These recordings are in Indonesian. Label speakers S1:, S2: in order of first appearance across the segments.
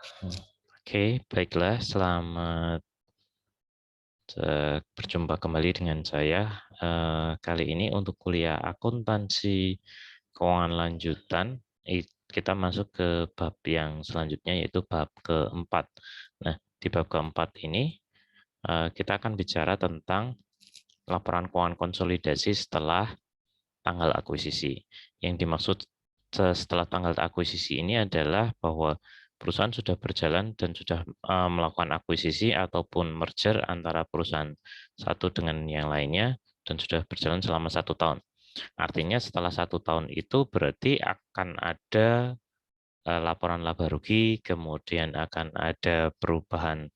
S1: Oke, baiklah. Selamat berjumpa kembali dengan saya. Kali ini untuk kuliah akuntansi keuangan lanjutan, kita masuk ke bab yang selanjutnya, yaitu bab keempat. Nah, di bab keempat ini kita akan bicara tentang laporan keuangan konsolidasi setelah tanggal akuisisi. Yang dimaksud setelah tanggal akuisisi ini adalah bahwa perusahaan sudah berjalan dan sudah melakukan akuisisi ataupun merger antara perusahaan satu dengan yang lainnya dan sudah berjalan selama 1 tahun. Artinya setelah 1 tahun itu berarti akan ada laporan laba rugi, kemudian akan ada perubahan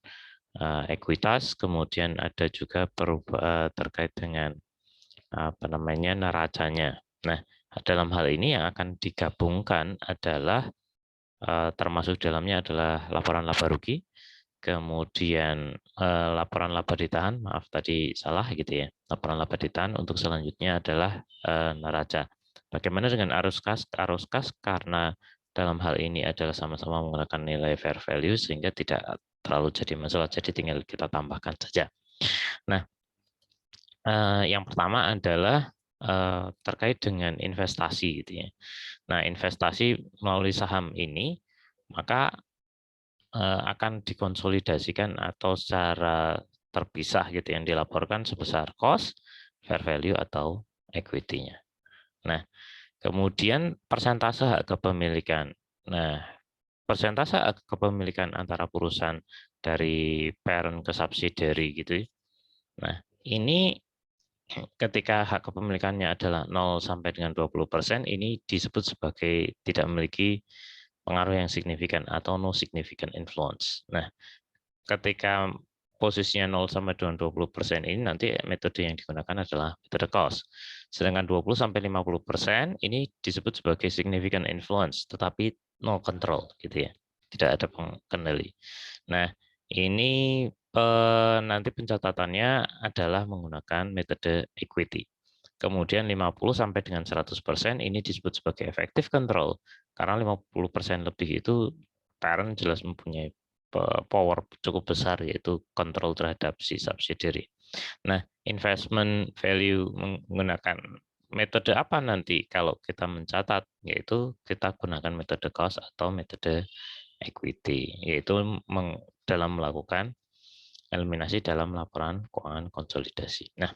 S1: ekuitas, kemudian ada juga perubahan terkait dengan neracanya. Nah, dalam hal ini yang akan digabungkan adalah termasuk dalamnya adalah laporan laba rugi, kemudian laporan laba ditahan, maaf tadi salah gitu ya. Laporan laba ditahan untuk selanjutnya adalah neraca. Bagaimana dengan arus kas? Arus kas karena dalam hal ini adalah sama-sama menggunakan nilai fair value sehingga tidak terlalu jadi masalah, jadi tinggal kita tambahkan saja. Nah, yang pertama adalah terkait dengan investasi gitu ya. Nah, investasi melalui saham ini maka akan dikonsolidasikan atau secara terpisah gitu yang dilaporkan sebesar cost, fair value atau equity-nya. Nah, kemudian persentase hak kepemilikan. Nah, persentase hak kepemilikan antara perusahaan dari parent ke subsidiary gitu. Nah, ini ketika hak kepemilikannya adalah 0 sampai dengan 20%, ini disebut sebagai tidak memiliki pengaruh yang signifikan atau no significant influence. Nah, ketika posisinya 0 sampai dengan 20% ini nanti metode yang digunakan adalah metode cost. Sedangkan 20 sampai 50% ini disebut sebagai significant influence, tetapi no control gitu ya. Tidak ada pengendali. Nah, ini nanti pencatatannya adalah menggunakan metode equity. Kemudian 50 sampai dengan 100% ini disebut sebagai effective control, karena 50% lebih itu parent jelas mempunyai power cukup besar, yaitu kontrol terhadap si subsidiary. Nah, investment value menggunakan metode apa nanti kalau kita mencatat, yaitu kita gunakan metode cost atau metode equity, yaitu dalam melakukan eliminasi dalam laporan keuangan konsolidasi. Nah,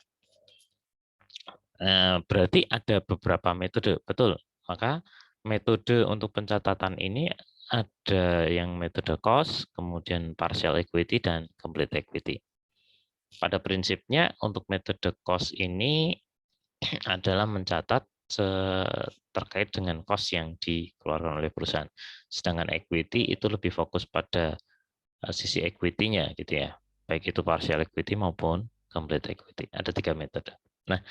S1: berarti ada beberapa metode, betul. Maka metode untuk pencatatan ini ada yang metode cost, kemudian partial equity, dan complete equity. Pada prinsipnya untuk metode cost ini adalah mencatat terkait dengan cost yang dikeluarkan oleh perusahaan. Sedangkan equity itu lebih fokus pada sisi equity-nya gitu ya. Baik itu partial equity maupun complete equity. Ada 3 metode. Nah,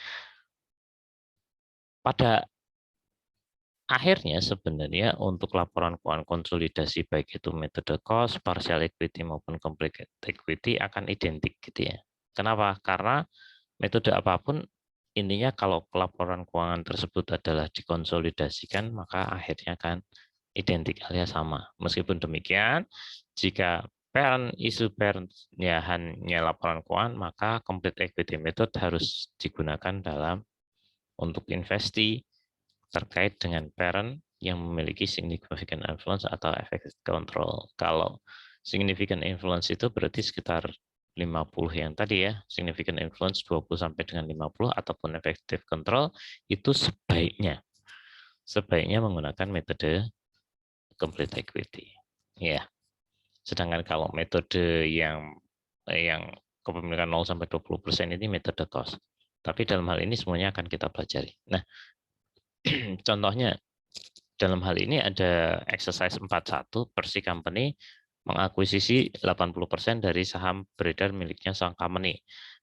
S1: pada akhirnya sebenarnya untuk laporan keuangan konsolidasi baik itu metode cost, partial equity maupun complete equity akan identik gitu ya. Kenapa? Karena metode apapun intinya kalau laporan keuangan tersebut adalah dikonsolidasikan maka akhirnya akan identik alias sama. Meskipun demikian, jika isu parent-nya hanya laporan keuangan maka complete equity method harus digunakan dalam untuk investasi terkait dengan parent yang memiliki significant influence atau effective control. Kalau significant influence itu berarti sekitar 50 yang tadi ya, significant influence 20 sampai dengan 50 ataupun effective control itu sebaiknya menggunakan metode complete equity. Ya. Sedangkan kalau metode yang kepemilikan 0 sampai 20% ini metode cost. Tapi dalam hal ini semuanya akan kita pelajari. Nah, contohnya dalam hal ini ada exercise 41 Persi Company mengakuisisi 80% dari saham beredar miliknya Song Company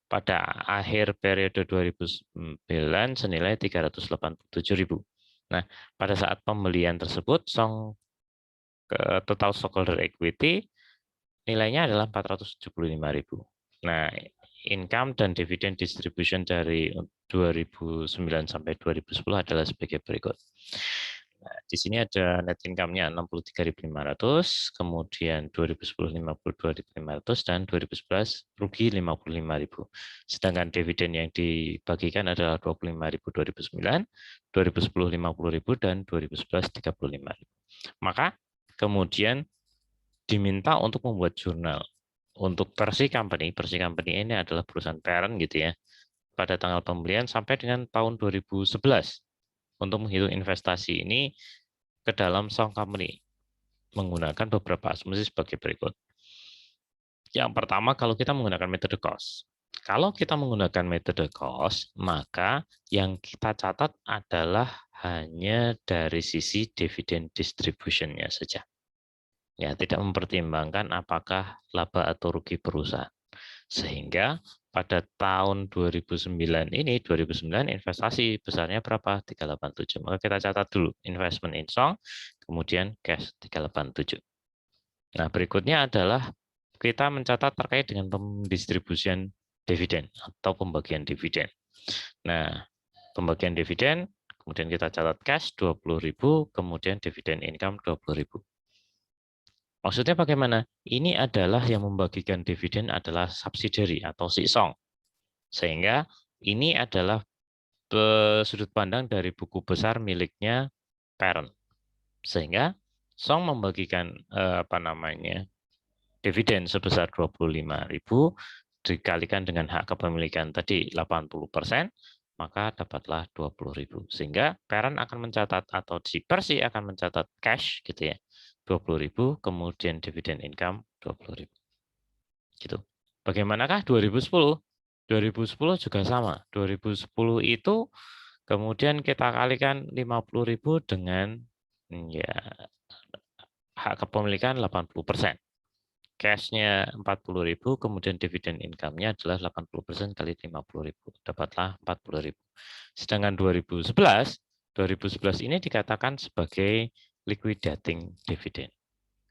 S1: pada akhir periode 2009 senilai 387.000. Nah, pada saat pembelian tersebut Song total stockholder equity nilainya adalah 475.000. Nah, income dan dividen distribution dari 2009 sampai 2010 adalah sebagai berikut. Nah, di sini ada net income-nya 63.500, kemudian 2010 52.500 dan 2011 rugi 55.000. Sedangkan dividen yang dibagikan adalah 25.000 2009, 2010 50.000 dan 2011 35.000. Maka kemudian diminta untuk membuat jurnal. Untuk versi company ini adalah perusahaan parent gitu ya. Pada tanggal pembelian sampai dengan tahun 2011 untuk menghitung investasi ini ke dalam Song Company menggunakan beberapa asumsi sebagai berikut. Yang pertama, kalau kita menggunakan metode cost. Kalau kita menggunakan metode cost, maka yang kita catat adalah hanya dari sisi dividen distribution-nya saja. Ya, tidak mempertimbangkan apakah laba atau rugi perusahaan. Sehingga pada tahun 2009 ini, 2009 investasi besarnya berapa? 387. Maka kita catat dulu investment in Song, kemudian cash 387. Nah, berikutnya adalah kita mencatat terkait dengan pendistribusian dividen atau pembagian dividen. Nah, pembagian dividen, kemudian kita catat cash 20.000, kemudian dividen income 20.000. Maksudnya bagaimana? Ini adalah yang membagikan dividen adalah subsidiary atau si Song. Sehingga ini adalah sudut pandang dari buku besar miliknya parent. Sehingga Song membagikan dividen sebesar 25.000 dikalikan dengan hak kepemilikan tadi 80%, maka dapatlah 20.000. Sehingga parent akan mencatat atau si Persi akan mencatat cash gitu ya. 20.000, kemudian dividen income 20.000. Gitu. Bagaimanakah 2010? 2010 juga sama. 2010 itu kemudian kita kalikan 50.000 dengan ya hak kepemilikan 80%. Cash-nya 40.000, kemudian dividen income-nya adalah 80% kali 50.000. Dapatlah 40.000. Sedangkan 2011 ini dikatakan sebagai liquidating dividend.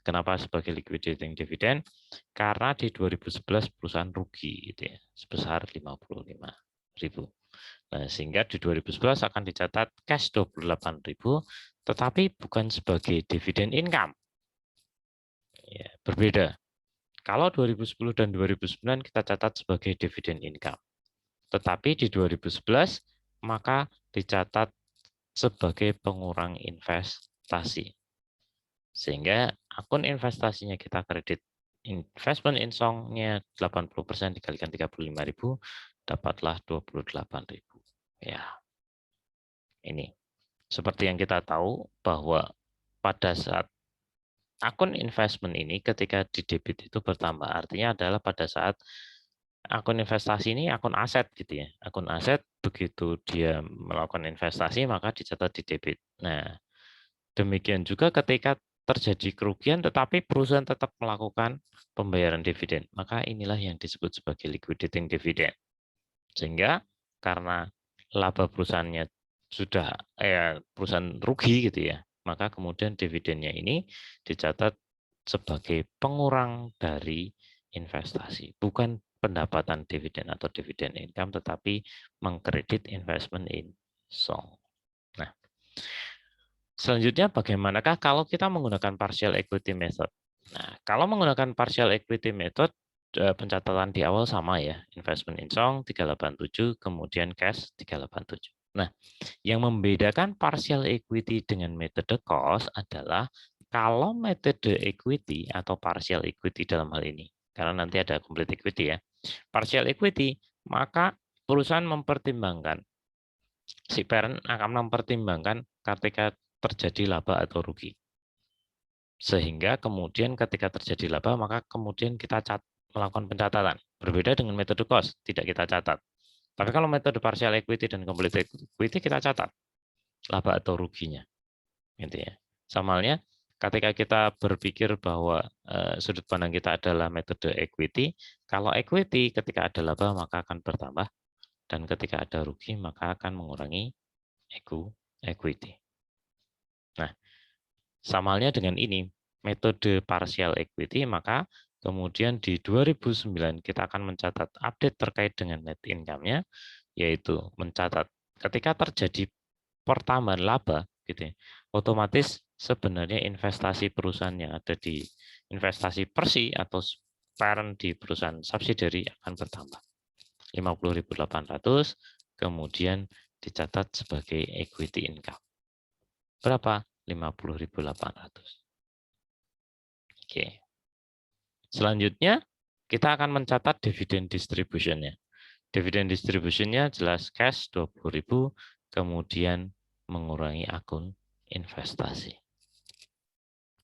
S1: Kenapa sebagai liquidating dividend? Karena di 2011 perusahaan rugi gitu ya, sebesar 55.000. Nah, sehingga di 2011 akan dicatat cash 28.000, tetapi bukan sebagai dividen income. Ya, berbeda. Kalau 2010 dan 2009 kita catat sebagai dividen income. Tetapi di 2011 maka dicatat sebagai pengurang investasi. Sehingga akun investasinya kita kredit investment in Song-nya 80% dikalikan 35.000 dapatlah 28.000. Ya. Ini seperti yang kita tahu bahwa pada saat akun investment ini ketika di debit itu bertambah, artinya adalah pada saat akun investasi ini akun aset gitu ya. Akun aset begitu dia melakukan investasi maka dicatat di debit. Nah, demikian juga ketika terjadi kerugian tetapi perusahaan tetap melakukan pembayaran dividen, maka inilah yang disebut sebagai liquidating dividend. Sehingga karena laba perusahaannya sudah perusahaan rugi gitu ya, maka kemudian dividennya ini dicatat sebagai pengurang dari investasi, bukan pendapatan dividen atau dividen income, tetapi mengkredit investment in Song. Nah, selanjutnya bagaimanakah kalau kita menggunakan partial equity method? Nah, kalau menggunakan partial equity method, pencatatan di awal sama ya, investment in Song 387, kemudian cash 387. Nah, yang membedakan partial equity dengan metode cost adalah kalau metode equity atau partial equity dalam hal ini, karena nanti ada complete equity ya, partial equity, maka perusahaan mempertimbangkan, si parent akan mempertimbangkan ketika terjadi laba atau rugi. Sehingga kemudian ketika terjadi laba, maka kemudian kita melakukan pencatatan. Berbeda dengan metode cost, tidak kita catat. Tapi kalau metode partial equity dan complete equity kita catat laba atau ruginya. Gitu ya. Sama halnya ketika kita berpikir bahwa sudut pandang kita adalah metode equity, kalau equity ketika ada laba maka akan bertambah dan ketika ada rugi maka akan mengurangi equity. Nah, sama halnya dengan ini, metode partial equity, maka kemudian di 2009 kita akan mencatat update terkait dengan net income-nya, yaitu mencatat ketika terjadi pertambahan laba, gitu ya. Otomatis sebenarnya investasi perusahaan yang ada di investasi persi atau parent di perusahaan subsidiary akan bertambah. 50.800 kemudian dicatat sebagai equity income. Berapa? 50.800. Oke. Selanjutnya kita akan mencatat dividen distribution-nya. Dividen distribution-nya jelas cash 20.000 kemudian mengurangi akun investasi.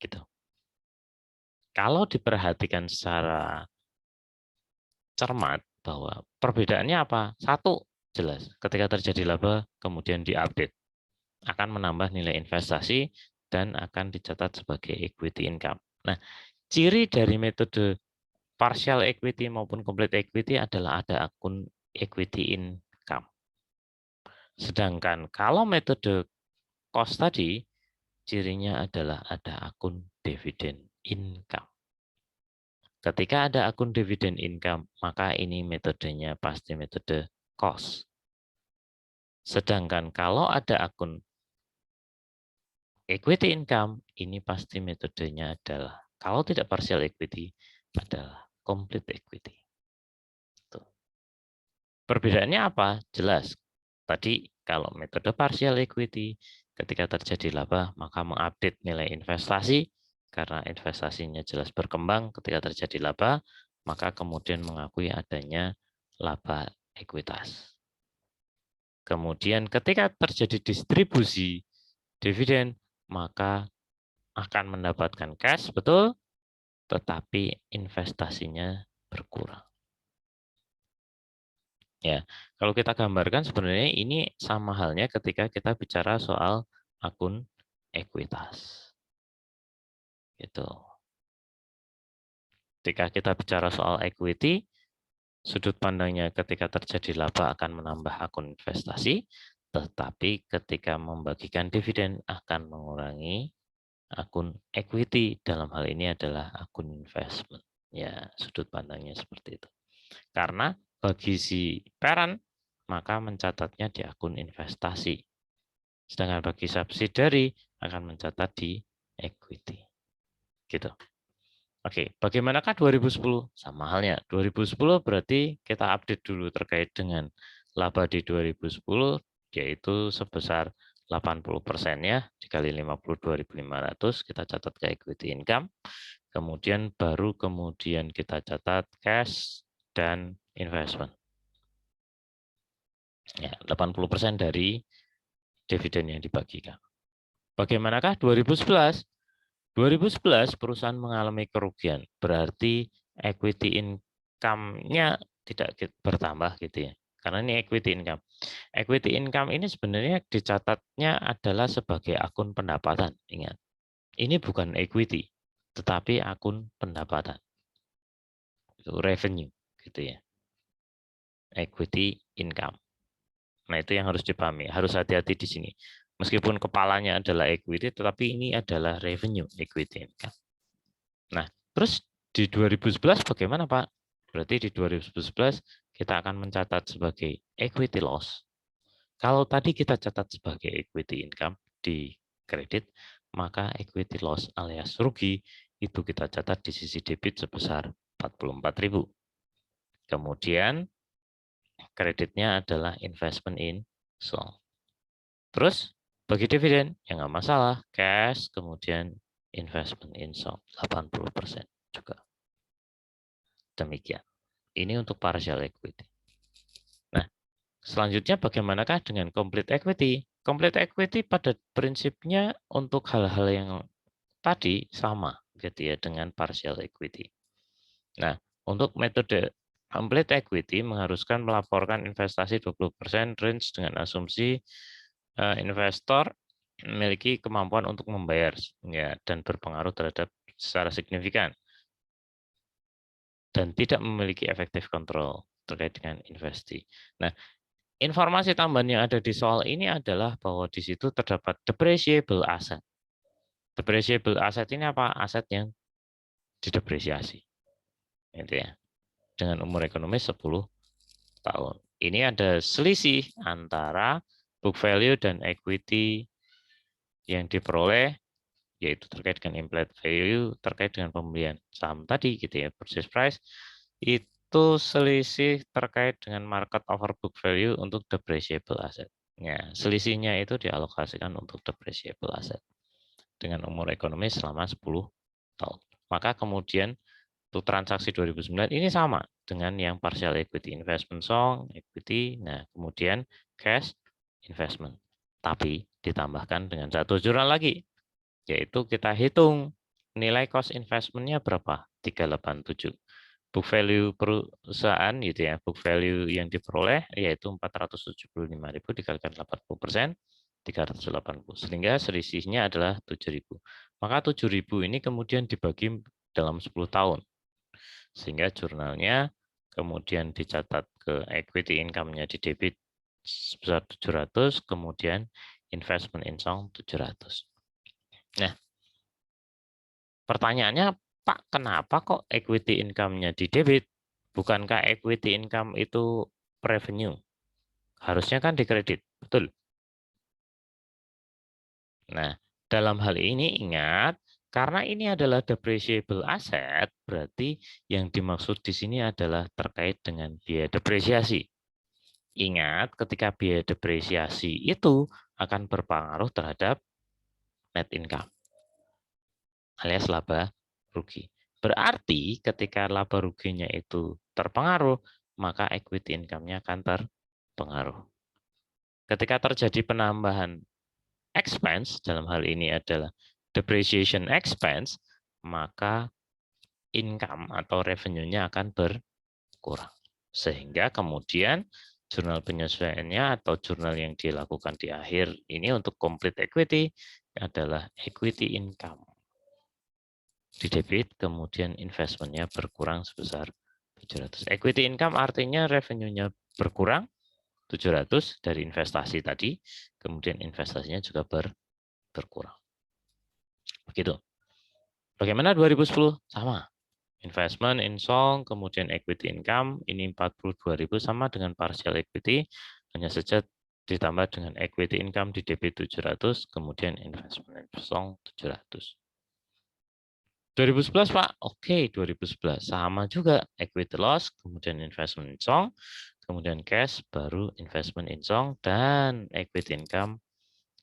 S1: Gitu. Kalau diperhatikan secara cermat bahwa perbedaannya apa? Satu, jelas. Ketika terjadi laba, kemudian diupdate. Akan menambah nilai investasi dan akan dicatat sebagai equity income. Nah, ciri dari metode partial equity maupun complete equity adalah ada akun equity income. Sedangkan kalau metode cost tadi, cirinya adalah ada akun dividen income. Ketika ada akun dividen income, maka ini metodenya pasti metode cost. Sedangkan kalau ada akun equity income, ini pasti metodenya adalah, kalau tidak partial equity, adalah complete equity. Tuh. Perbedaannya apa? Jelas. Tadi kalau metode partial equity, ketika terjadi laba, maka mengupdate nilai investasi, karena investasinya jelas berkembang ketika terjadi laba, maka kemudian mengakui adanya laba ekuitas. Kemudian ketika terjadi distribusi dividen, maka akan mendapatkan cash, betul, tetapi investasinya berkurang. Ya, kalau kita gambarkan sebenarnya ini sama halnya ketika kita bicara soal akun ekuitas. Gitu. Ketika kita bicara soal equity, sudut pandangnya ketika terjadi laba akan menambah akun investasi, tetapi ketika membagikan dividen akan mengurangi akun equity. Dalam hal ini adalah akun investment. Ya, sudut pandangnya seperti itu. Karena bagi si parent, maka mencatatnya di akun investasi. Sedangkan bagi subsidiary akan mencatat di equity. Gitu. Oke, bagaimanakah 2010? Sama halnya. 2010 berarti kita update dulu terkait dengan laba di 2010, yaitu sebesar 80% ya, dikali 52.500, kita catat ke equity income. Kemudian baru kemudian kita catat cash dan investment. Ya, 80% dari dividen yang dibagikan. Bagaimanakah 2011? 2011 perusahaan mengalami kerugian, berarti equity income-nya tidak bertambah gitu ya. Karena ini equity income. Equity income ini sebenarnya dicatatnya adalah sebagai akun pendapatan. Ingat, ini bukan equity, tetapi akun pendapatan. Itu revenue gitu ya. Equity income. Nah, itu yang harus dipahami. Harus hati-hati di sini. Meskipun kepalanya adalah equity, tetapi ini adalah revenue equity income. Nah, terus di 2011 bagaimana, Pak? Berarti di 2011 kita akan mencatat sebagai equity loss. Kalau tadi kita catat sebagai equity income di kredit, maka equity loss alias rugi itu kita catat di sisi debit sebesar 44.000. Kemudian kreditnya adalah investment in song. Terus bagi dividen, ya nggak masalah. Cash, kemudian investment in song, 80% juga. Demikian. Ini untuk partial equity. Nah, selanjutnya bagaimanakah dengan complete equity? Complete equity pada prinsipnya untuk hal-hal yang tadi sama gitu ya dengan partial equity. Nah, untuk metode complete equity mengharuskan melaporkan investasi 20% range dengan asumsi investor memiliki kemampuan untuk membayar ya, dan berpengaruh terhadap secara signifikan dan tidak memiliki efektif kontrol terkait dengan investasi. Nah, informasi tambahan yang ada di soal ini adalah bahwa di situ terdapat depreciable asset. Depreciable asset ini apa? Aset yang didepresiasi. Gitu ya. Dengan umur ekonomis 10 tahun. Ini ada selisih antara book value dan equity yang diperoleh yaitu terkait dengan implied value terkait dengan pembelian saham tadi gitu ya, purchase price itu selisih terkait dengan market over book value untuk depreciable asset. Ya, selisihnya itu dialokasikan untuk depreciable asset dengan umur ekonomis selama 10 tahun. Maka kemudian untuk transaksi 2009 ini sama dengan yang partial equity investment song, equity, nah kemudian cash investment. Tapi ditambahkan dengan satu jurnal lagi, yaitu kita hitung nilai cost investment-nya berapa, 387. Book value perusahaan gitu ya, book value yang diperoleh yaitu 475.000 dikalikan 80%, 380. Sehingga selisihnya adalah 7.000. Maka 7.000 ini kemudian dibagi dalam 10 tahun. Sehingga jurnalnya kemudian dicatat ke equity income-nya di debit sebesar 700, kemudian investment in song 700. Nah, pertanyaannya, Pak, kenapa kok equity income-nya di debit? Bukankah equity income itu revenue? Harusnya kan di kredit, betul? Nah, dalam hal ini ingat, karena ini adalah depreciable asset, berarti yang dimaksud di sini adalah terkait dengan biaya depresiasi. Ingat, ketika biaya depresiasi itu akan berpengaruh terhadap net income, alias laba rugi. Berarti ketika laba ruginya itu terpengaruh, maka equity income-nya akan terpengaruh. Ketika terjadi penambahan expense, dalam hal ini adalah depreciation expense, maka income atau revenue-nya akan berkurang. Sehingga kemudian jurnal penyesuaiannya atau jurnal yang dilakukan di akhir ini untuk complete equity adalah equity income. Di debit, kemudian investment-nya berkurang sebesar 700. Equity income artinya revenue-nya berkurang 700 dari investasi tadi, kemudian investasinya juga berkurang. Begitu. Bagaimana 2010? Sama. Investment in song, kemudian equity income, ini 42.000 sama dengan partial equity, hanya saja ditambah dengan equity income di debit 700, kemudian investment in song 700. 2011 Pak, oke 2011 sama juga equity loss, kemudian investment in song, kemudian cash, baru investment in song, dan equity income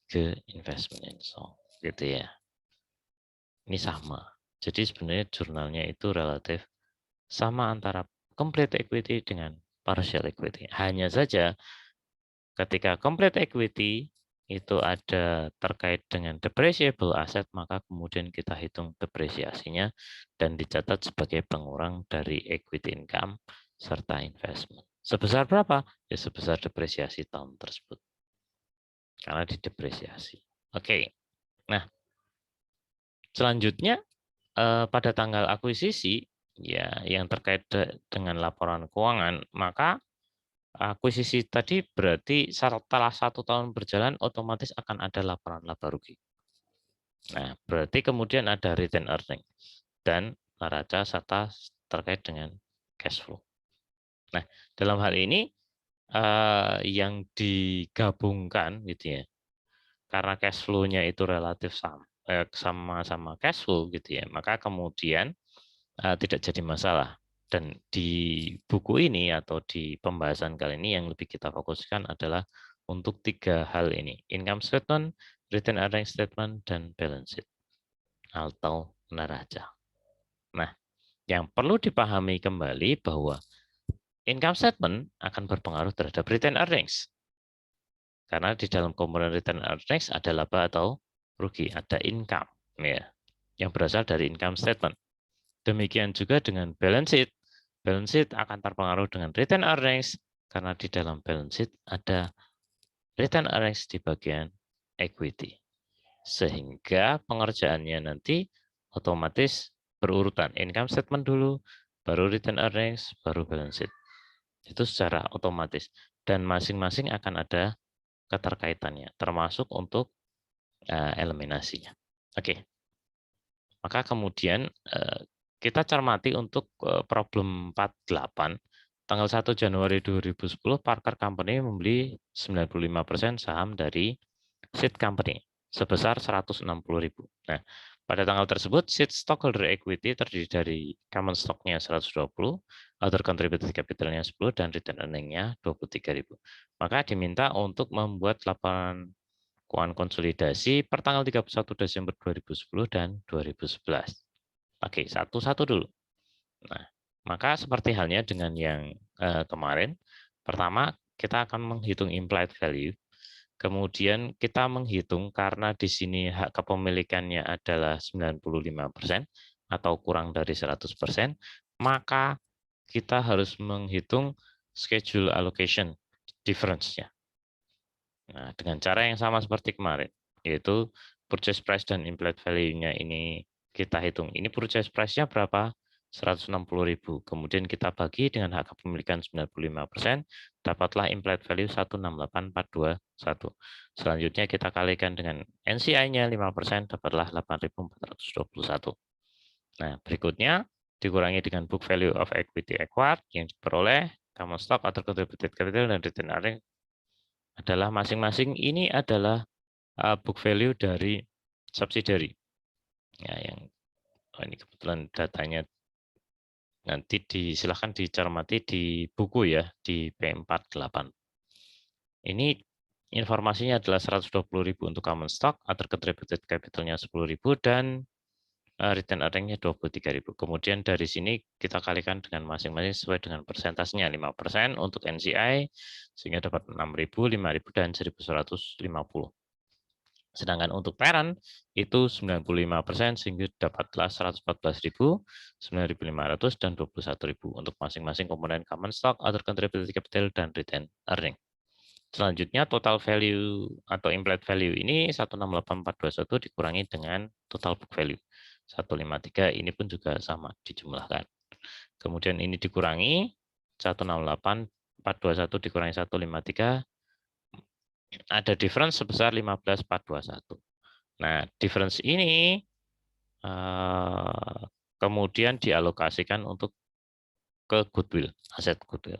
S1: ke investment in song, gitu ya. Ini sama. Jadi sebenarnya jurnalnya itu relatif sama antara complete equity dengan partial equity. Hanya saja ketika complete equity itu ada terkait dengan depreciable asset, maka kemudian kita hitung depresiasinya dan dicatat sebagai pengurang dari equity income serta investment. Sebesar berapa? Ya sebesar depresiasi tahun tersebut. Karena didepresiasi. Oke. Nah, selanjutnya pada tanggal akuisisi ya yang terkait dengan laporan keuangan, maka akuisisi tadi berarti setelah 1 tahun berjalan otomatis akan ada laporan laba rugi. Nah, berarti kemudian ada return earning dan neraca serta terkait dengan cash flow. Nah, dalam hal ini yang digabungkan gitu ya, karena cash flow-nya itu relatif sama-sama cash flow gitu ya, maka kemudian tidak jadi masalah. Dan di buku ini atau di pembahasan kali ini yang lebih kita fokuskan adalah untuk 3 hal ini, income statement, return earning statement, dan balance sheet atau neraca. Nah, yang perlu dipahami kembali bahwa income statement akan berpengaruh terhadap return earnings. Karena di dalam komponen return earnings ada laba atau rugi, ada income ya, yang berasal dari income statement. Demikian juga dengan balance sheet. Balance sheet akan terpengaruh dengan return earnings karena di dalam balance sheet ada return earnings di bagian equity. Sehingga pengerjaannya nanti otomatis berurutan. Income statement dulu, baru return earnings, baru balance sheet. Itu secara otomatis. Dan masing-masing akan ada keterkaitannya, termasuk untuk eliminasinya. Oke. Maka kemudian kita cermati untuk problem 48, tanggal 1 Januari 2010 Parker Company membeli 95% saham dari Seed Company. sebesar 160.000. Nah, pada tanggal tersebut, seed stockholder equity terdiri dari common stock-nya 120, other contributed capital-nya 10, dan return earning-nya 23.000. Maka diminta untuk membuat laporan keuangan konsolidasi per tanggal 31 Desember 2010 dan 2011. Oke, satu-satu dulu. Nah, maka seperti halnya dengan yang kemarin, pertama kita akan menghitung implied value. Kemudian kita menghitung karena di sini hak kepemilikannya adalah 95% atau kurang dari 100%, maka kita harus menghitung schedule allocation difference-nya. Nah, dengan cara yang sama seperti kemarin, yaitu purchase price dan implied value-nya ini kita hitung. Ini purchase price-nya berapa? 160.000. Kemudian kita bagi dengan hak kepemilikan 95%, dapatlah implied value 168.421. Selanjutnya kita kalikan dengan NCI-nya 5%, dapatlah 8.421. Nah, berikutnya dikurangi dengan book value of equity acquired yang diperoleh, common stock atau contributed capital, dan return earning adalah masing-masing ini adalah book value dari subsidiary. Ya, yang ini kebetulan datanya nanti silahkan dicermati di buku ya, di P48. Ini informasinya adalah 120.000 untuk common stock, other contributed capital-nya 10.000, dan return earning-nya 23.000. Kemudian dari sini kita kalikan dengan masing-masing sesuai dengan persentasenya, 5% untuk NCI, sehingga dapat 6.000, 5.000, dan 1.150. Sedangkan untuk parent itu 95% sehingga dapatlah 114.000, 9.500, dan 21.000 untuk masing-masing komponen common stock, other contributed capital, dan return earning. Selanjutnya total value atau implied value ini 168.421 dikurangi dengan total book value 153, ini pun juga sama dijumlahkan. Kemudian ini dikurangi 168.421 dikurangi 153, ada difference sebesar 15.421. Nah, difference ini kemudian dialokasikan untuk ke goodwill, aset goodwill.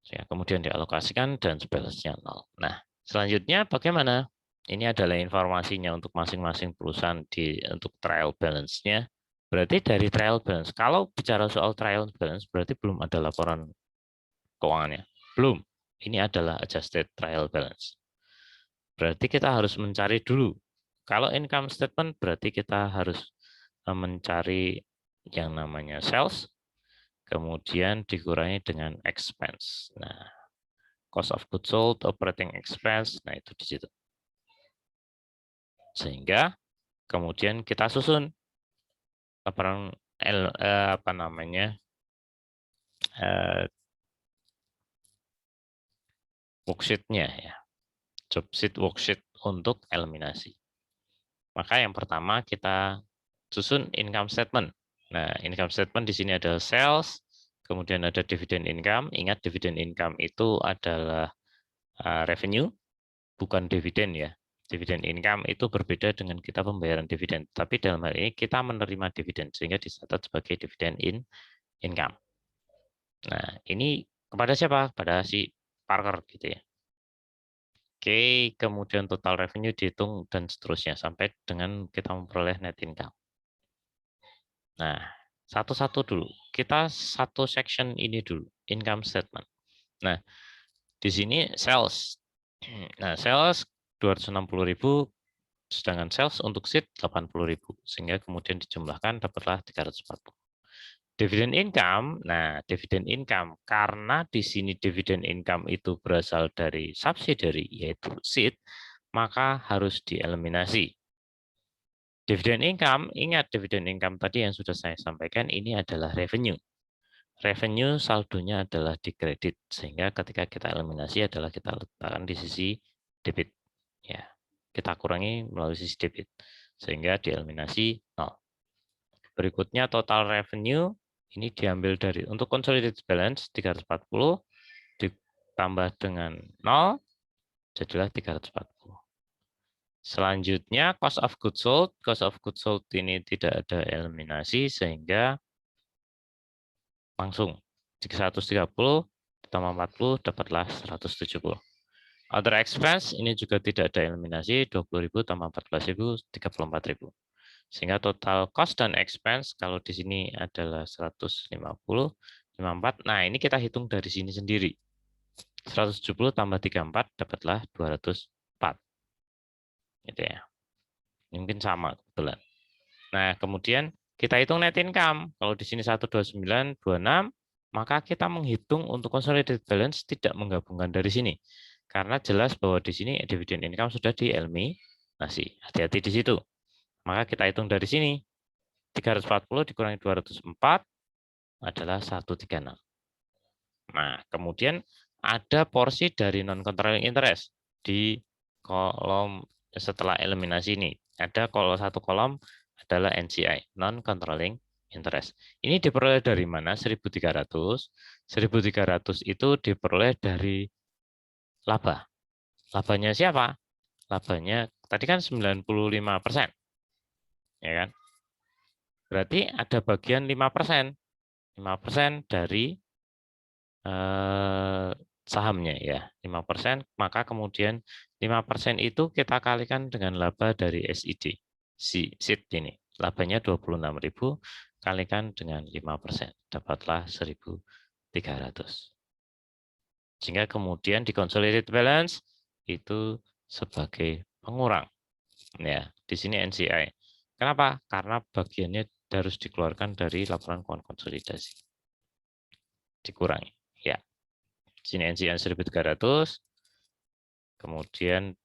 S1: Ya, kemudian dialokasikan dan balance-nya 0. Nah, selanjutnya bagaimana? Ini adalah informasinya untuk masing-masing perusahaan untuk trial balance-nya. Berarti dari trial balance, kalau bicara soal trial balance berarti belum ada laporan keuangannya. Belum. Ini adalah adjusted trial balance. Berarti kita harus mencari dulu. Kalau income statement berarti kita harus mencari yang namanya sales, kemudian dikurangi dengan expense. Nah, cost of goods sold, operating expense, nah itu di situ. Sehingga kemudian kita susun laporan worksheet-nya ya. Job sheet worksheet untuk eliminasi. Maka yang pertama kita susun income statement. Nah, income statement di sini ada sales, kemudian ada dividend income. Ingat dividend income itu adalah revenue, bukan dividen ya. Dividend income itu berbeda dengan kita pembayaran dividen. Tapi dalam hal ini kita menerima dividen sehingga dicatat sebagai dividend income. Nah, ini kepada siapa? Pada si Parker gitu ya. Oke, kemudian total revenue dihitung dan seterusnya sampai dengan kita memperoleh net income. Nah, satu-satu dulu. Kita satu section ini dulu, income statement. Nah, di sini sales. Nah, sales 260.000, sedangkan sales untuk seed 80.000, sehingga kemudian dijumlahkan dapatlah 340. Dividend income, nah dividend income karena di sini dividend income itu berasal dari subsidiary yaitu seed, maka harus dieliminasi. Dividend income, ingat dividend income tadi yang sudah saya sampaikan ini adalah revenue. Revenue saldonya adalah di kredit, sehingga ketika kita eliminasi adalah kita letakkan di sisi debit. Ya, kita kurangi melalui sisi debit, sehingga dieliminasi 0. Berikutnya total revenue. Ini diambil dari untuk consolidated balance 340 ditambah dengan 0 jadilah 340. Selanjutnya cost of goods sold. Cost of goods sold ini tidak ada eliminasi sehingga langsung 130 ditambah 40 dapatlah 170. Other expense ini juga tidak ada eliminasi, 20.000 tambah 14.000, 34.000. Sehingga total cost dan expense kalau di sini adalah 150, 54. Nah, ini kita hitung dari sini sendiri. 170 tambah 34 dapatlah 204. Gitu ya. Ini mungkin sama kebetulan. Nah, kemudian kita hitung net income. Kalau di sini 129, 26, maka kita menghitung untuk consolidated balance tidak menggabungkan dari sini. Karena jelas bahwa di sini dividend income sudah dieliminasi. Hati-hati di situ. Maka kita hitung dari sini. 340 dikurangi 204 adalah 136. Nah, kemudian ada porsi dari non-controlling interest di kolom setelah eliminasi ini. Ada satu kolom adalah NCI, non-controlling interest. Ini diperoleh dari mana? 1.300. 1.300 itu diperoleh dari laba. Labanya siapa? Labanya tadi kan 95%. Ya kan? Berarti ada bagian 5%. 5% dari sahamnya ya, 5%, maka kemudian 5% itu kita kalikan dengan laba dari SID. SID ini. Labanya 26.000 kalikan dengan 5%, dapatlah 1.300. Sehingga kemudian di consolidated balance itu sebagai pengurang. Ya, di sini NCI. Kenapa? Karena bagiannya harus dikeluarkan dari laporan keuangan konsolidasi. Dikurangi. Ya. Sini NCI 1.300. Kemudian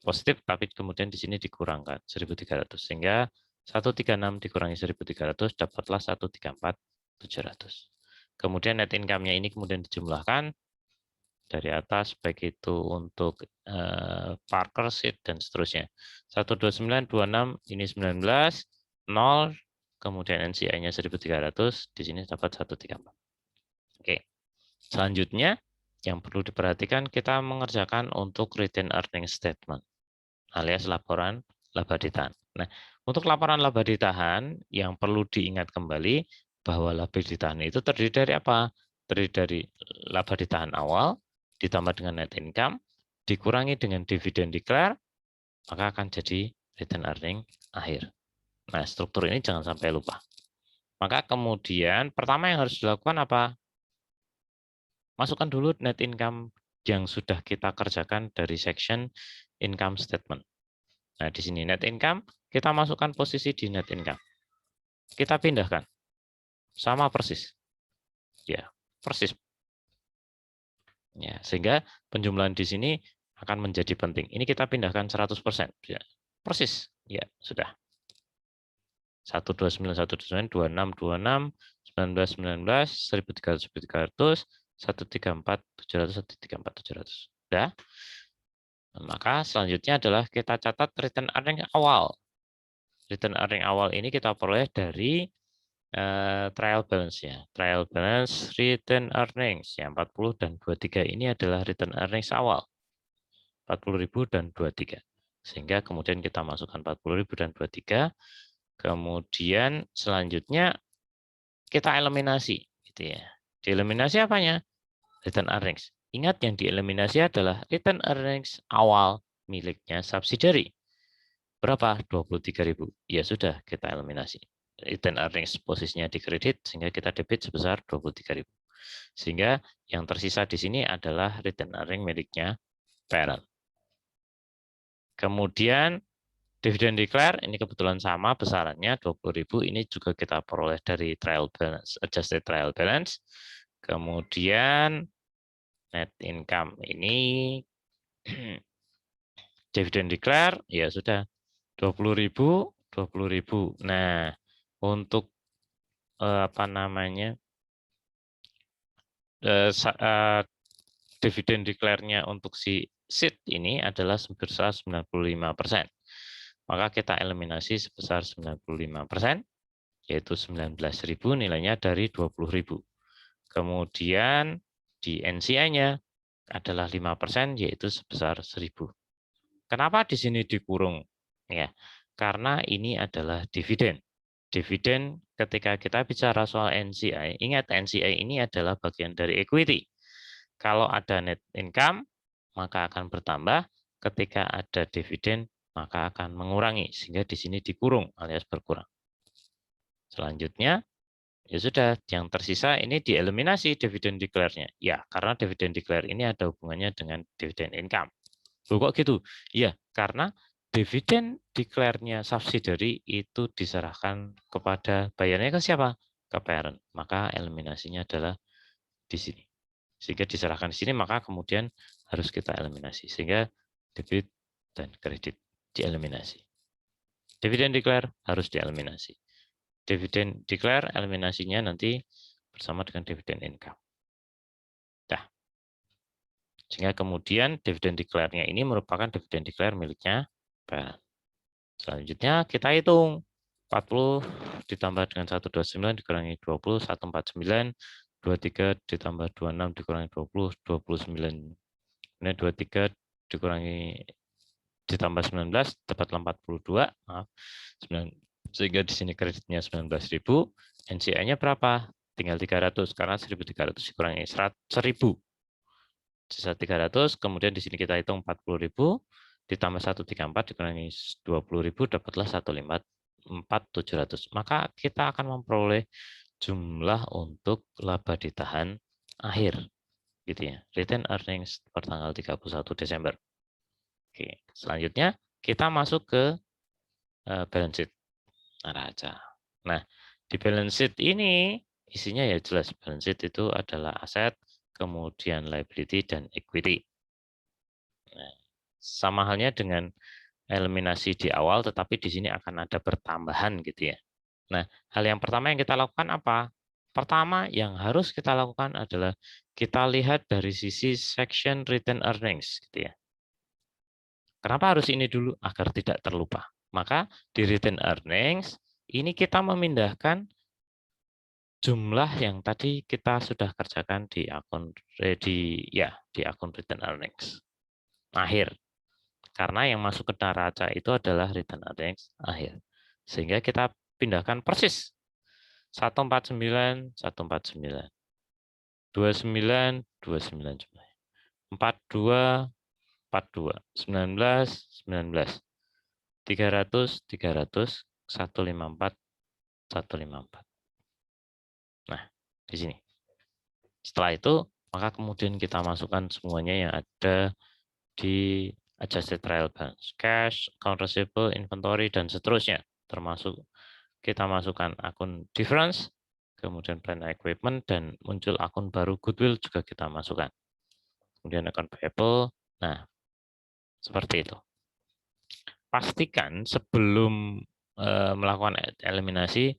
S1: positif, tapi kemudian di sini dikurangkan 1.300. Sehingga 136 dikurangi 1.300 dapatlah 134.700. Kemudian net income-nya ini kemudian dijumlahkan dari atas, baik itu untuk Parker Sheet dan seterusnya. 129, 26, ini 19, 0, kemudian NCI-nya 1.300, di sini dapat 134. Oke. Selanjutnya, yang perlu diperhatikan kita mengerjakan untuk retained earnings statement alias laporan laba ditahan. Nah, untuk laporan laba ditahan yang perlu diingat kembali bahwa laba ditahan itu terdiri dari apa? Terdiri dari laba ditahan awal ditambah dengan net income dikurangi dengan dividen declare, maka akan jadi retained earning akhir. Nah, struktur ini jangan sampai lupa. Maka kemudian pertama yang harus dilakukan apa? Masukkan dulu net income yang sudah kita kerjakan dari section income statement. Nah, di sini net income, kita masukkan posisi di net income. Kita pindahkan. Sama persis. Ya, persis. Ya, sehingga penjumlahan di sini akan menjadi penting. Ini kita pindahkan 100%. Ya, persis. Ya, sudah. 129, 129, 26, 26, 19, 19, 1.300, 1.300, 134, 700, 134, 700. Sudah. Maka selanjutnya adalah kita catat return earning awal. Return earning awal ini kita peroleh dari trial balance ya. Trial balance return earnings ya 40 dan 23 ini adalah return earnings awal. 40.000 dan 23. Sehingga kemudian kita masukkan 40.000 dan 23. Kemudian selanjutnya kita eliminasi gitu ya. Dieliminasi apanya? Return earnings. Ingat yang dieliminasi adalah return earnings awal miliknya subsidiary. Berapa? 23.000. Ya sudah, kita eliminasi. Return earnings posisinya di kredit sehingga kita debit sebesar 23.000. Sehingga yang tersisa di sini adalah return earning miliknya parent. Kemudian dividen declare ini kebetulan sama besarannya 20.000, ini juga kita peroleh dari trial balance, adjusted trial balance. Kemudian net income ini dividen declare ya sudah 20.000, 20.000. Nah, untuk apa namanya dividen declare-nya untuk si SID ini adalah sebesar 95%. Maka kita eliminasi sebesar 95%, yaitu 19.000 nilainya dari 20.000. Kemudian di NCI-nya adalah 5%, yaitu sebesar 1.000. Kenapa di sini dikurung? Ya, karena ini adalah dividen. Dividen ketika kita bicara soal NCI, ingat NCI ini adalah bagian dari equity. Kalau ada net income, maka akan bertambah. Ketika ada dividen, maka akan mengurangi. Sehingga di sini dikurung alias berkurang. Selanjutnya, ya sudah, yang tersisa ini dieliminasi dividen declare-nya. Ya, karena dividen declare ini ada hubungannya dengan dividen income. Loh, kok gitu? Ya, karena dividen declare-nya subsidiary itu diserahkan kepada bayarnya ke siapa? Ke parent. Maka eliminasinya adalah di sini. Sehingga diserahkan di sini, maka kemudian harus kita eliminasi. Sehingga debit dan kredit dieliminasi. Dividen declare harus dieliminasi. Dividen declare eliminasinya nanti bersama dengan dividen income. Nah, sehingga kemudian dividen declare-nya ini merupakan dividen declare miliknya parent. Selanjutnya kita hitung 40 ditambah dengan 129 dikurangi 20, 149, 23 ditambah 26 dikurangi 20, 29. Kemudian 23 dikurangi ditambah 19 dapatlah 42, maaf. 9, sehingga di sini kreditnya 19.000, NCI-nya berapa? Tinggal 300 karena 1.300 dikurangi 1.000. Sisa 300, kemudian di sini kita hitung 40.000 ditambah 134 dikurangi 20.000 dapatlah 154.700. Maka kita akan memperoleh jumlah untuk laba ditahan akhir gitu ya. Retained earnings per tanggal 31 Desember. Oke, selanjutnya kita masuk ke balance sheet neraca. Nah, di balance sheet ini isinya ya jelas, balance sheet itu adalah aset, kemudian liability dan equity. Nah, sama halnya dengan eliminasi di awal, tetapi di sini akan ada pertambahan gitu ya. Nah, hal yang pertama yang kita lakukan apa? Pertama yang harus kita lakukan adalah kita lihat dari sisi section retained earnings gitu ya. Kenapa harus ini dulu? Agar tidak terlupa. Maka di retained earnings, ini kita memindahkan jumlah yang tadi kita sudah kerjakan di akun di akun retained earnings akhir. Karena yang masuk ke neraca itu adalah retained earnings akhir. Sehingga kita pindahkan persis 149, 149, 29, 29 jumlah. 42, 42, 19, 19, 300, 300, 154, 154. Nah, di sini. Setelah itu, maka kemudian kita masukkan semuanya yang ada di adjusted trial balance, cash, account receivable, inventory, dan seterusnya. Termasuk kita masukkan akun difference, kemudian plant equipment, dan muncul akun baru goodwill juga kita masukkan. Kemudian akun payable. Nah, seperti itu. Pastikan sebelum melakukan eliminasi,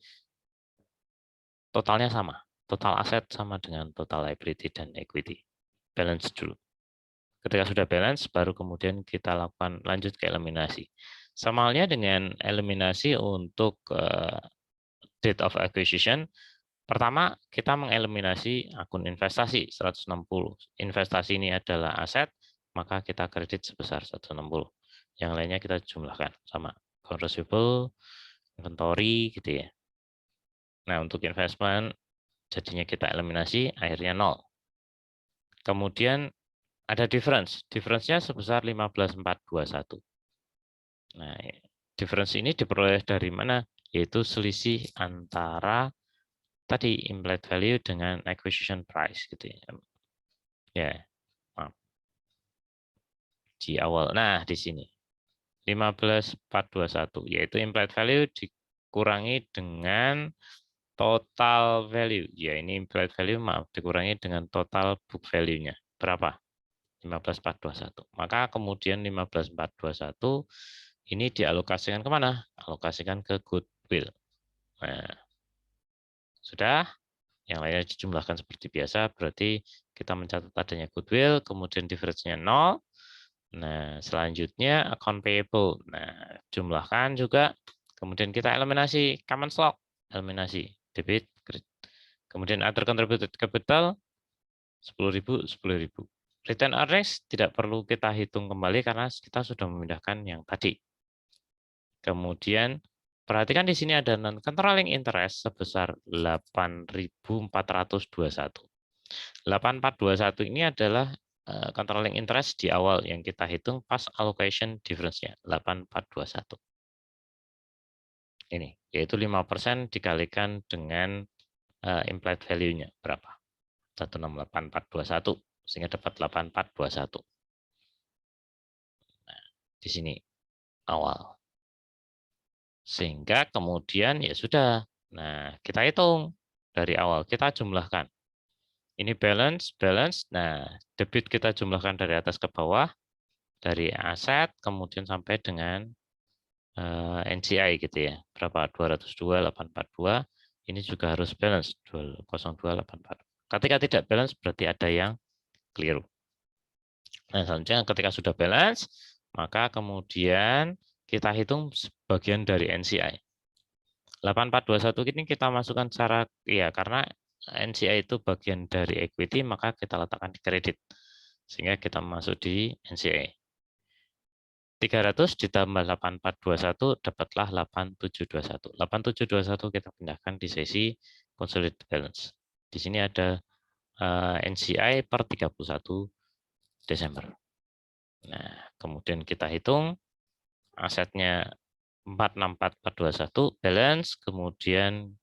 S1: totalnya sama. Total aset sama dengan total liability dan equity. Balance dulu. Ketika sudah balance, baru kemudian kita lakukan lanjut ke eliminasi. Sama halnya dengan eliminasi untuk date of acquisition. Pertama, kita mengeliminasi akun investasi 160. Investasi ini adalah aset, maka kita kredit sebesar 160. Yang lainnya kita jumlahkan sama account receivable, inventory gitu ya. Nah, untuk investment jadinya kita eliminasi, akhirnya 0. Kemudian ada difference. Difference-nya sebesar 15.421. Nah, difference ini diperoleh dari mana? Yaitu selisih antara tadi implied value dengan acquisition price gitu ya. Ya, maaf. Di awal. Nah, di sini. 15.421 yaitu implied value dikurangi dengan total value. Ya, ini implied value maaf dikurangi dengan total book value-nya. Berapa? 15.421. Maka kemudian 15.421 ini dialokasikan kemana? Alokasikan ke goodwill. Nah, sudah. Yang lainnya dijumlahkan seperti biasa, berarti kita mencatat adanya goodwill, kemudian difference-nya 0. Nah, selanjutnya account payable. Nah, jumlahkan juga, kemudian kita eliminasi common stock, eliminasi debit, credit. Kemudian other contributed capital 10.000, 10.000. Return earnings tidak perlu kita hitung kembali karena kita sudah memindahkan yang tadi. Kemudian perhatikan di sini ada non controlling interest sebesar 8.421. 8.421 ini adalah controlling interest di awal yang kita hitung pas allocation difference-nya 8421. Ini yaitu 5% dikalikan dengan implied value-nya berapa? 168421 sehingga dapat 8421. Nah, di sini awal. Sehingga kemudian ya sudah. Nah, kita hitung dari awal, kita jumlahkan. Ini balance. Nah, debit kita jumlahkan dari atas ke bawah, dari aset kemudian sampai dengan NCI gitu ya. Berapa? 202.842. Ini juga harus balance 202.842. Ketika tidak balance berarti ada yang keliru. Nah, selanjutnya ketika sudah balance, maka kemudian kita hitung sebagian dari NCI. 8421 ini kita masukkan secara ya karena NCI itu bagian dari equity, maka kita letakkan di kredit. Sehingga kita masuk di NCI. 300 ditambah 8421 dapatlah 8721. 8721 kita pindahkan di sesi consolidated balance. Di sini ada NCI per 31 Desember. Nah, kemudian kita hitung asetnya 464421 balance, kemudian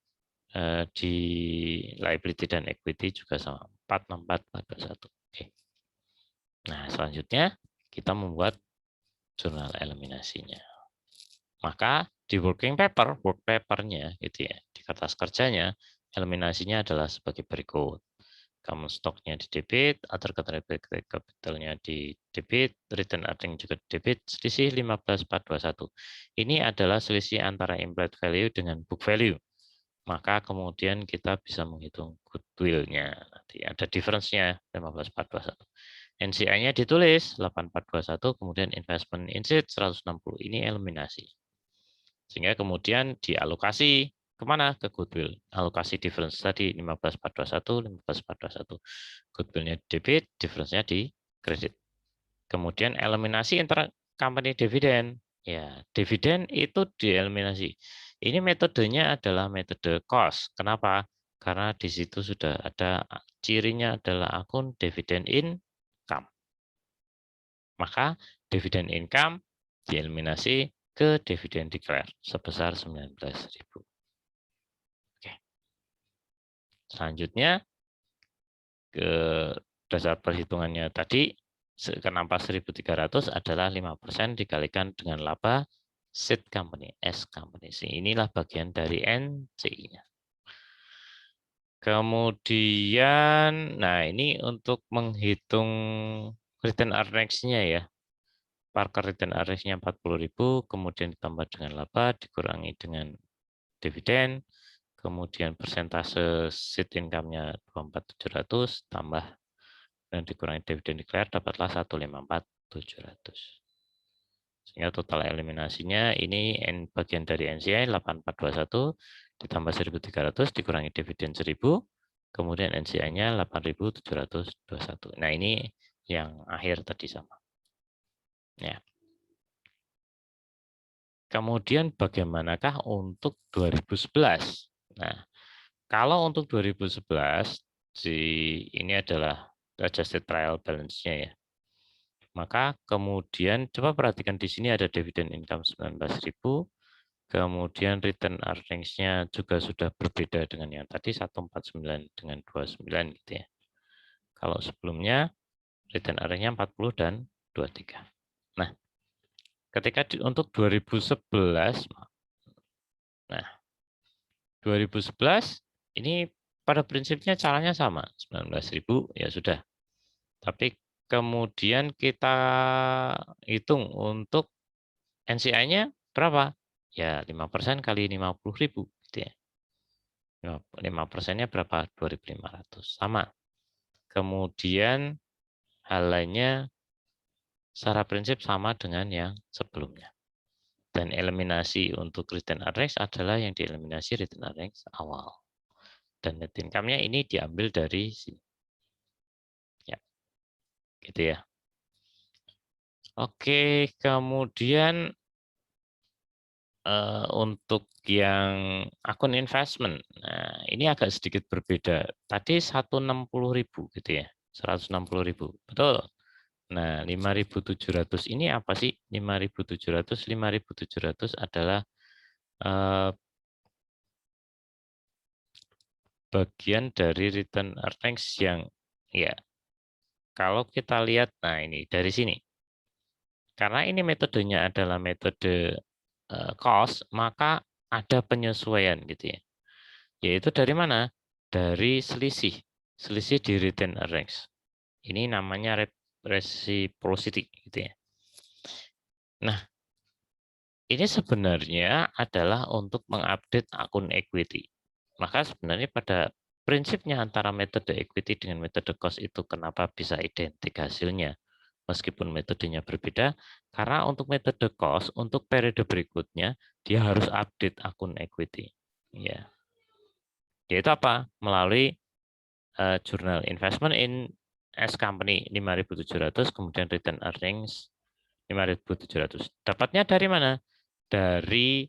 S1: di liability dan equity juga sama 464421. Oke. Nah, selanjutnya kita membuat jurnal eliminasinya. Maka di work paper-nya gitu ya, di kertas kerjanya eliminasinya adalah sebagai berikut. Common stock-nya di debit, other capital-nya di debit, return earning juga di debit, selisih 15.421. Ini adalah selisih antara implied value dengan book value. Maka kemudian kita bisa menghitung goodwill-nya. Nanti ada difference-nya 15.421. NCI-nya ditulis 8421, kemudian investment in seed 160. Ini eliminasi. Sehingga kemudian dialokasi kemana? Ke goodwill. Alokasi difference tadi 15.421, 15.421. Goodwill-nya debit, difference-nya di kredit. Kemudian eliminasi intercompany dividen. Ya, dividen itu dieliminasi. Ini metodenya adalah metode cost. Kenapa? Karena di situ sudah ada cirinya adalah akun dividen income. Maka dividen income dieliminasi ke dividen declare sebesar 19.000. Oke. Selanjutnya ke dasar perhitungannya tadi kenapa 1.300 adalah 5% dikalikan dengan laba seed company, S company. Inilah bagian dari NCI-nya. Kemudian, nah ini untuk menghitung return earnings-nya ya. Parker return earnings-nya 40.000, kemudian ditambah dengan laba, dikurangi dengan dividen, kemudian persentase seed income-nya 24.700, tambah dan dikurangi dividen declare, dapatlah 154.700. Sehingga total eliminasinya ini bagian dari NCI 8421 ditambah 1.300 dikurangi dividen 1.000, kemudian NCI-nya 8.721. Nah, ini yang akhir tadi sama. Ya. Kemudian bagaimanakah untuk 2011? Nah, kalau untuk 2011 ini adalah adjusted trial balance-nya ya. Maka kemudian coba perhatikan di sini ada dividen income 19.000, kemudian return earnings-nya juga sudah berbeda dengan yang tadi 149 dengan 29 gitu ya. Kalau sebelumnya return earnings-nya 40 dan 23. Nah, ketika untuk 2011, nah 2011 ini pada prinsipnya caranya sama, 19.000 ya sudah. Tapi kemudian kita hitung untuk NCI-nya berapa? Ya 5% kali 50.000 gitu ya. 5%-nya berapa? 2.500. Sama. Kemudian hal lainnya secara prinsip sama dengan yang sebelumnya. Dan eliminasi untuk return earnings adalah yang dieliminasi return earnings awal. Dan net income-nya ini diambil dari sini. Ya. Gitu ya. Oke, kemudian untuk yang akun investment, nah ini agak sedikit berbeda. Tadi 160.000 gitu ya. 160.000. Betul. Nah, 5.700 ini apa sih? 5.700 adalah bagian dari return earnings yang ya kalau kita lihat, nah ini dari sini. Karena ini metodenya adalah metode cost, maka ada penyesuaian gitu ya. Yaitu dari mana? Dari selisih di return earnings. Ini namanya reciprocity gitu ya. Nah, ini sebenarnya adalah untuk mengupdate akun equity. Maka sebenarnya pada prinsipnya antara metode equity dengan metode cost itu kenapa bisa identik hasilnya meskipun metodenya berbeda, karena untuk metode cost untuk periode berikutnya dia harus update akun equity. Ya. Yaitu apa? Melalui jurnal investment in S company 5.700 kemudian return earnings 5.700. Dapatnya dari mana? Dari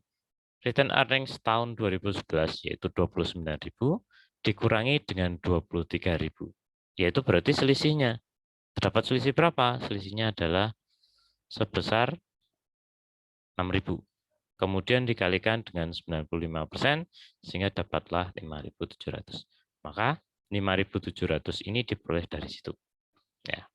S1: return earnings tahun 2011 yaitu 29.000 dikurangi dengan 23.000. Yaitu berarti selisihnya. Terdapat selisih berapa? Selisihnya adalah sebesar 6.000. Kemudian dikalikan dengan 95% sehingga dapatlah 5.700. Maka 5.700 ini diperoleh dari situ. Ya.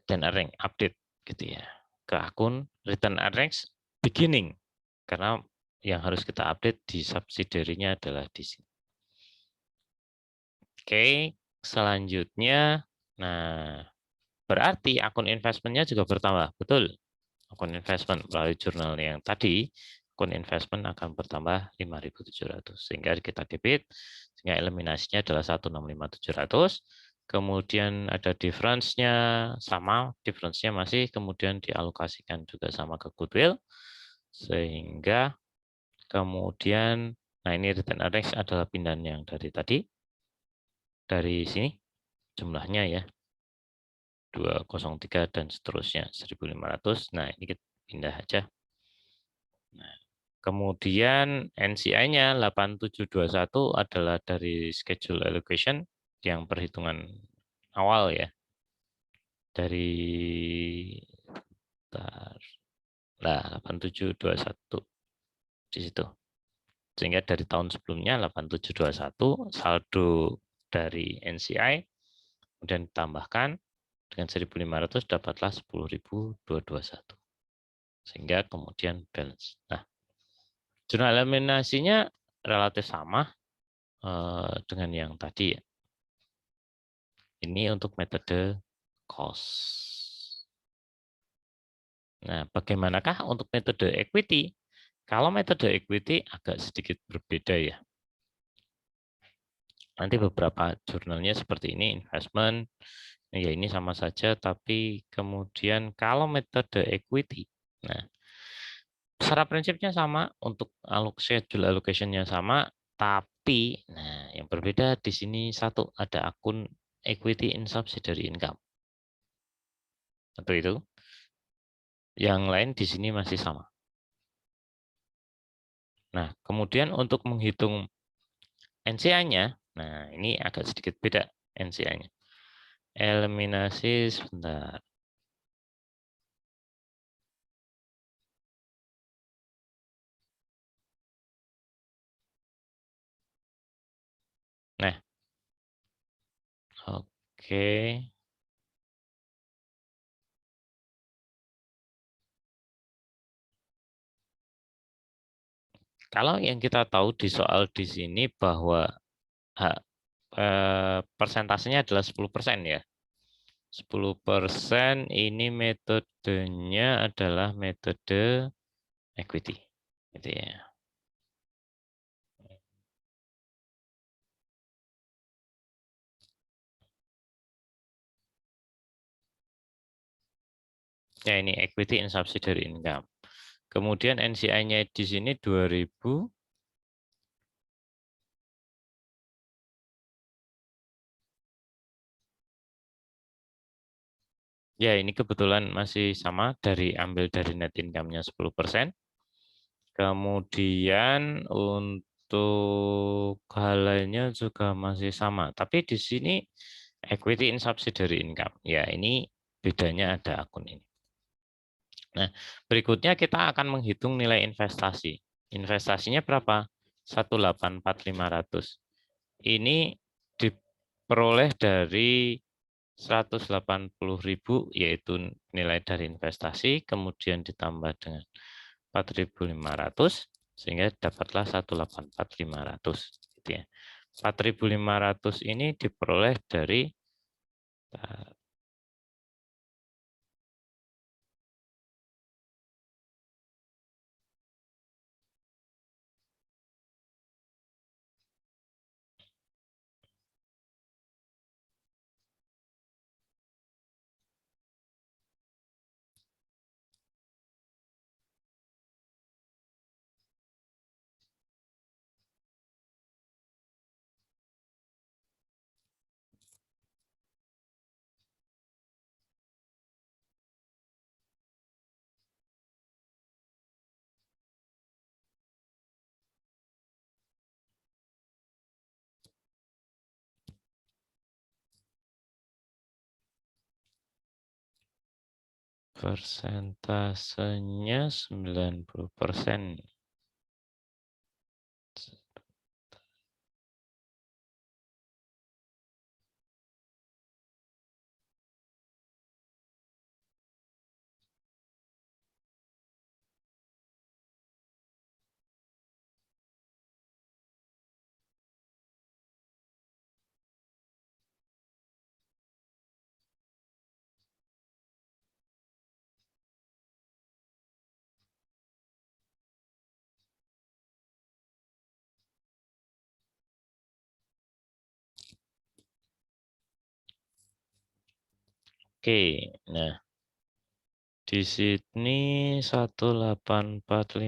S1: Dan earning update gitu ya. Ke akun return earnings beginning. Karena yang harus kita update di subsidiary-nya adalah di sini. Oke, selanjutnya nah berarti akun investment-nya juga bertambah, betul? Akun investment melalui jurnal yang tadi, akun investment akan bertambah 5.700 sehingga kita debit, sehingga eliminasinya adalah 165.700. Kemudian ada difference-nya sama, difference-nya masih kemudian dialokasikan juga sama ke goodwill sehingga kemudian nah ini return earnings adalah pindahan yang dari tadi dari sini jumlahnya ya 203 dan seterusnya 1.500. Nah, ini kita pindah aja. Nah, kemudian NCI-nya 8721 adalah dari schedule allocation yang perhitungan awal ya. Dari lah 8721 di situ. Sehingga dari tahun sebelumnya 8721 saldo dari NCI kemudian ditambahkan dengan 1.500 dapatlah 10.221. Sehingga kemudian balance. Nah, jurnal eliminasinya relatif sama dengan yang tadi ya. Ini untuk metode cost. Nah, bagaimanakah untuk metode equity? Kalau metode equity agak sedikit berbeda ya. Nanti beberapa jurnalnya seperti ini, investment, ya ini sama saja, tapi kemudian kalau metode equity, nah secara prinsipnya sama untuk schedule allocation-nya sama, tapi nah yang berbeda di sini satu ada akun equity in subsidiary income. Satu itu. Yang lain di sini masih sama. Nah, kemudian untuk menghitung NCA-nya, nah ini agak sedikit beda NCA-nya. Eliminasi sebentar. Nah, oke. Kalau yang kita tahu di soal di sini bahwa persentasenya adalah 10% ya. 10% ini metodenya adalah metode equity. Gitu ya. Ya ini equity in subsidiary income. Kemudian NCI-nya di sini 2000. Ya, ini kebetulan masih sama ambil dari net income-nya 10%. Kemudian untuk untuk hal lainnya juga masih sama, tapi di sini equity in subsidiary income. Ya, ini bedanya ada akun ini. Nah, berikutnya kita akan menghitung nilai investasi. Investasinya berapa? 184.500. Ini diperoleh dari 180.000, yaitu nilai dari investasi, kemudian ditambah dengan 4.500, sehingga dapatlah 184.500. Gitu ya. 4.500 ini diperoleh dari persentasenya 90%. Oke, nah di sini 184.500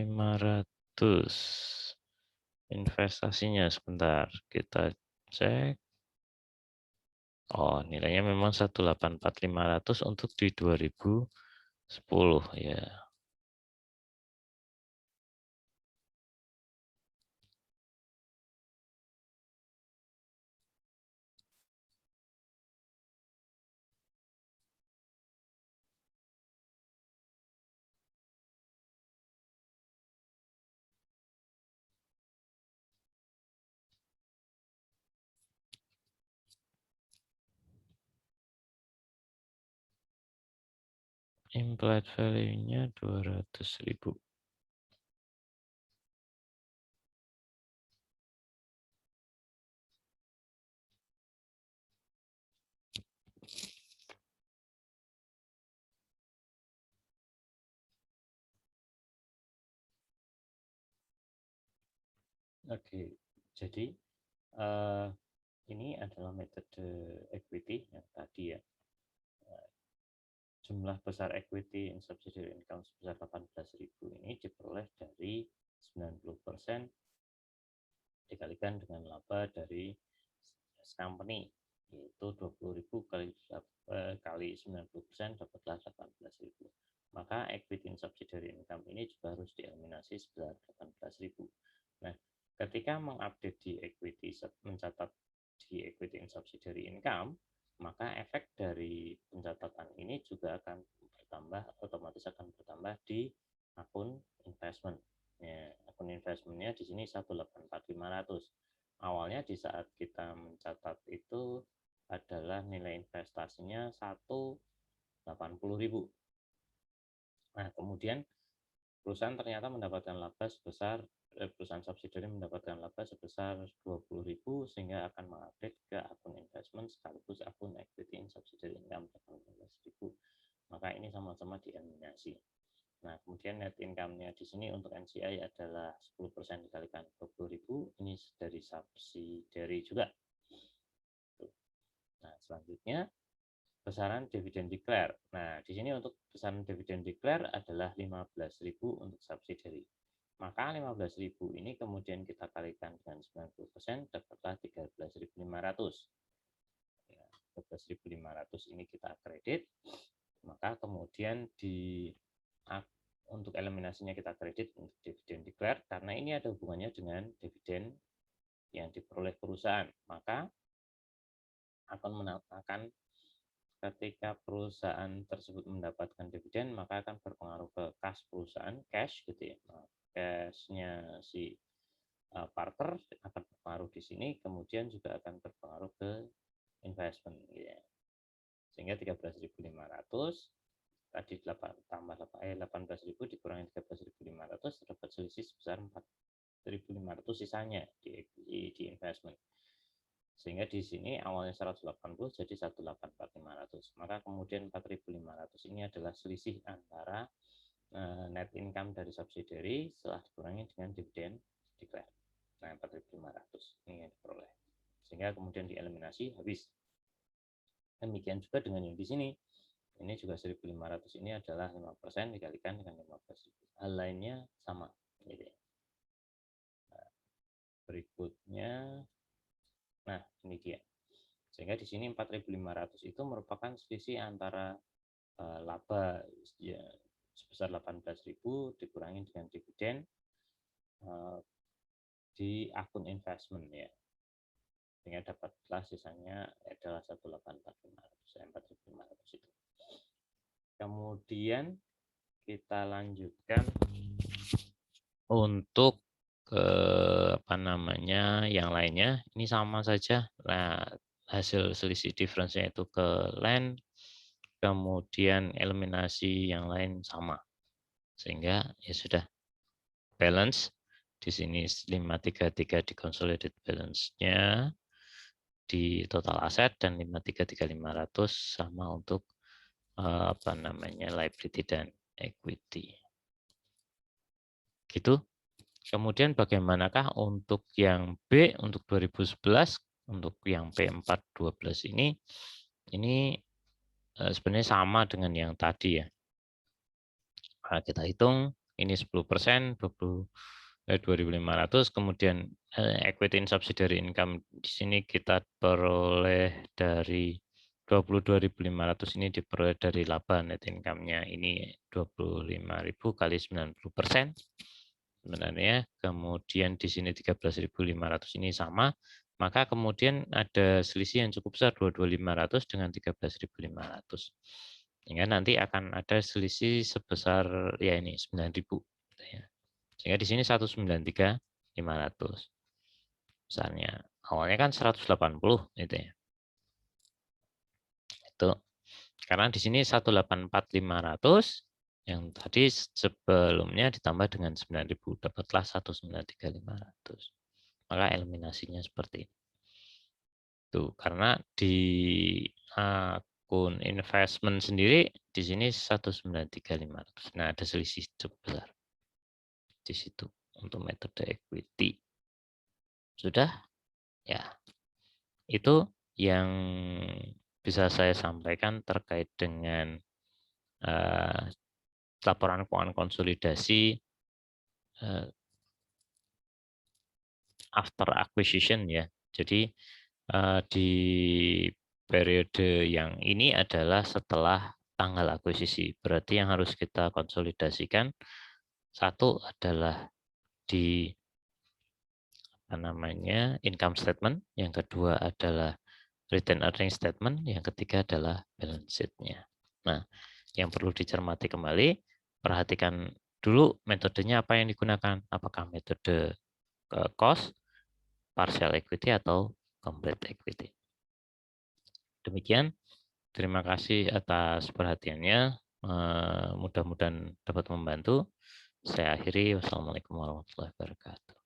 S1: investasinya. Sebentar, kita cek. Oh, nilainya memang 184.500 untuk di 2010 ya. Implied value-nya 200.000. Oke, jadi eh, ini adalah metode equity yang tadi ya. Jumlah besar equity in subsidiary income sebesar 18.000 ini diperoleh dari 90% dikalikan dengan laba dari company, yaitu 20.000 kali 90% dapatlah 18.000. Maka equity in subsidiary income ini juga harus dieliminasi sebesar 18.000. Nah, ketika mengupdate di equity, mencatat di equity in subsidiary income, maka efek dari pencatatan ini juga akan bertambah, otomatis akan bertambah di akun investment. Ya, akun investmentnya di sini 184.500. Awalnya di saat kita mencatat itu adalah nilai investasinya 180.000. Nah, kemudian perusahaan ternyata mendapatkan laba sebesar perusahaan subsidiary mendapatkan laba sebesar 20.000, sehingga akan mengupdate ke akun investment sekaligus akun equity in subsidiary income 18.000. Maka ini sama-sama dieliminasi. Nah, kemudian net income-nya di sini untuk NCI adalah 10% dikalikan 20.000, ini dari subsidiary juga. Nah, selanjutnya besaran dividen declare. Nah, di sini untuk besaran dividen declare adalah 15.000 untuk subsidiary. Maka 15.000 ini kemudian kita kalikan dengan 90%, dapatlah 13.500. Ya, 13.500 ini kita kredit, maka kemudian di untuk eliminasinya kita kredit untuk dividen declared karena ini ada hubungannya dengan dividen yang diperoleh perusahaan. Maka akan ketika perusahaan tersebut mendapatkan dividen, maka akan berpengaruh ke kas perusahaan, cash gitu ya. Cashnya si partner akan berpengaruh di sini, kemudian juga akan berpengaruh ke investment gitu ya. Sehingga 13.500 tadi 18.000 dikurangi 13.500 terdapat selisih sebesar 4.500 sisanya di investment. Sehingga di sini awalnya 180 jadi 184.500. Maka kemudian 4.500 ini adalah selisih antara net income dari subsidiary setelah dikurangi dengan dividen declared. Nah, 4.500 ini yang diperoleh. Sehingga kemudian dieliminasi habis. Demikian juga dengan yang di sini. Ini juga 1.500 ini adalah 5% dikalikan dengan 15.000. Hal lainnya sama. Nah, berikutnya, nah ini dia. Sehingga di sini 4.500 itu merupakan selisih antara laba ya, sebesar 18.000 dikurangi dengan dividen di akun investment ya. Sehingga dapatlah sisanya adalah 184.500 itu. Kemudian kita lanjutkan untuk yang lainnya. Ini sama saja. Nah, hasil selisih difference-nya itu ke land, kemudian eliminasi yang lain sama. Sehingga ya sudah balance di sini 533 di consolidated balance-nya di total aset dan 533.500 sama untuk liability dan equity. Gitu. Kemudian bagaimanakah untuk yang B untuk 2011 untuk yang P412 ini sebenarnya sama dengan yang tadi ya. Nah, kita hitung ini 10%, 2.500, kemudian equity in subsidiary income di sini kita peroleh dari 22.500 ini diperoleh dari laba net income-nya ini 25.000 kali 90% sebenarnya. Kemudian di sini 13.500 ini sama, maka kemudian ada selisih yang cukup besar 22.500 dengan 13.500. Sehingga nanti akan ada selisih sebesar ya ini 9.000 ya. Sehingga di sini 193.500. Misalnya awalnya kan 180 gitu ya. Itu. Karena di sini 184.500 yang tadi sebelumnya ditambah dengan 9.000 dapatlah 193.500. Maka eliminasinya seperti ini. Tuh, karena di akun investment sendiri di sini 193.500. Nah, ada selisih cukup besar di situ untuk metode equity. Sudah? Ya. Itu yang bisa saya sampaikan terkait dengan laporan keuangan konsolidasi after acquisition ya. Jadi di periode yang ini adalah setelah tanggal akuisisi. Berarti yang harus kita konsolidasikan satu adalah di income statement, yang kedua adalah retained earnings statement, yang ketiga adalah balance sheet-nya. Nah, yang perlu dicermati kembali, perhatikan dulu metodenya apa yang digunakan, apakah metode cost, partial equity, atau complete equity. Demikian, terima kasih atas perhatiannya, mudah-mudahan dapat membantu. Saya akhiri, wassalamualaikum warahmatullahi wabarakatuh.